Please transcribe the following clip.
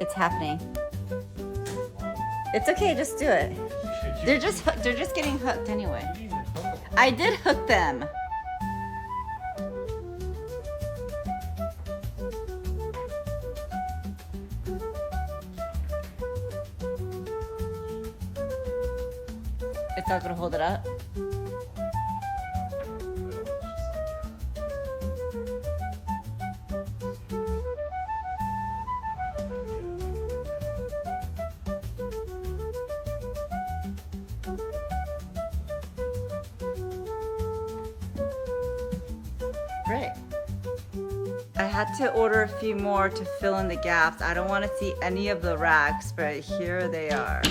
It's happening. It's okay, just do it. They're just getting hooked anyway. I did hook them. It's not gonna hold it up. Great. I had to order a few more to fill in the gaps. I don't want to see any of the racks, but here they are.